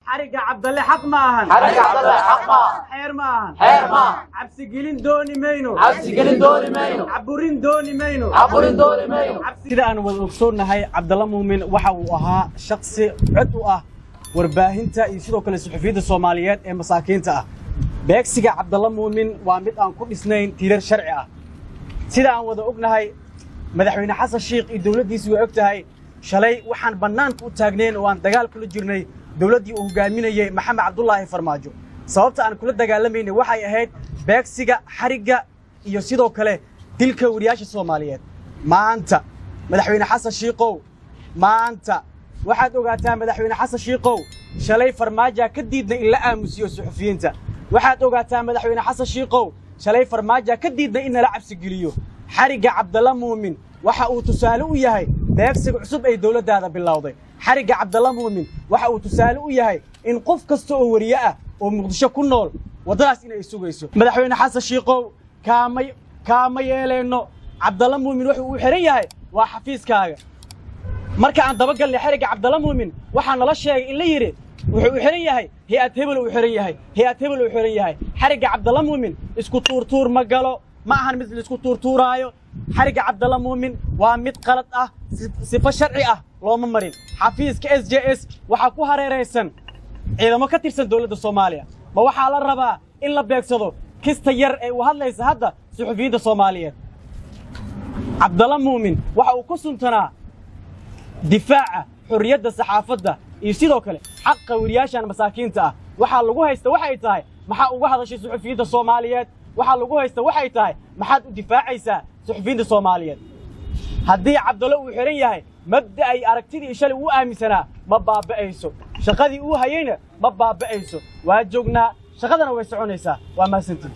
حركة عبد الله حق معهن حركة عبد الله حق معهن حير معهن حير معهن عبس جيلين دوني مينو عبس جيلين دوني مينو عبورين دوني مينو عبورين دوني مينو sida aan wada ogsoonnahay Cabdalla Muumin waxa uu ahaa shakhsi cod u ah warbaahinta iyo sidoo kale suxufiyiinta Soomaaliyeed ee masaakiinta ah beegsiga Cabdalla Muumin waa mid aan ku dhisnayn tiirar sharci ah sida aan wada ognahay madaxweyne Xasan Sheikh iyo dawladdiisu way ogtahay shalay waxaan banaanka u taagneen oo aan dagaal kula jirnay dawladdii uu hogaaminayay Maxamed Cabdullaahi Farmaajo sababta aan kula dagaalamayna waxay ahayd beegsiga xariga iyo sidoo kale dilka wariyaasha Soomaaliyeed maanta madaxweyne Xasan Sheikhow maanta waxaad ogaataa madaxweyne Xasan Sheikhow shalay Farmaajo ka diidnay in la aamusiyo suxufiyiinta waxaad ogaataa madaxweyne Xasan Sheikhow shalay Farmaajo ka diidnay in la cabsi geliyo xariga Cabdalla Muumin waxa uu tusaale u yahay beegsiga cusub ay dawladdaada bilowday xariga Cabdalla Muumin waxa uu tusaale u yahay in qof kasta oo wariye ah oo Muqdisho ku nool wadadaas inay sugayso madaxweyne Xasan Sheikhow kaama yeeleeno Cabdalla Muumin wuxuu u xiran yahay waa xafiiskaaga marka aan daba galnay xariga Cabdalla Muumin waxa nala sheegay in la yiri wuxuu u xiran yahay hay'ad hebel u xiran yahay hay'ad hebel u xiran yahay xariga Cabdalla Muumin isku tuurtuur ma galo ma ahan mid la isku tuurtuuraayo xariga Cabdalla Muumin waa mid qalad ah sifa sharci ah looma marin xafiiska SJS waxa ku hareeraysan ciidamo ka tirsan dawladda Soomaaliya ma waxa la rabaa in la beegsado kista yar ee uu hadlaysa hadda suxufiyiinta Soomaaliyeed Cabdalla Muumin waxa uu ku suntanaa difaaca xurriyadda saxaafadda iyo sidoo kale xaqqa wariyaashan masaakiinta ah waxa lagu haysta waxay tahay maxaa uga hadashay suxufiyiinta Soomaaliyeed waxa lagu haysta waxay tahay maxaad u difaacaysaa suxufiyiinta Soomaaliyeed haddii Cabdalla uu xiran yahay mabda ay aragtidii shalay uu aaminsanaa ma baaba'ayso shaqadii uu hayayna ma baaba'ayso waa joognaa shaqadana way soconaysaa waa maasantii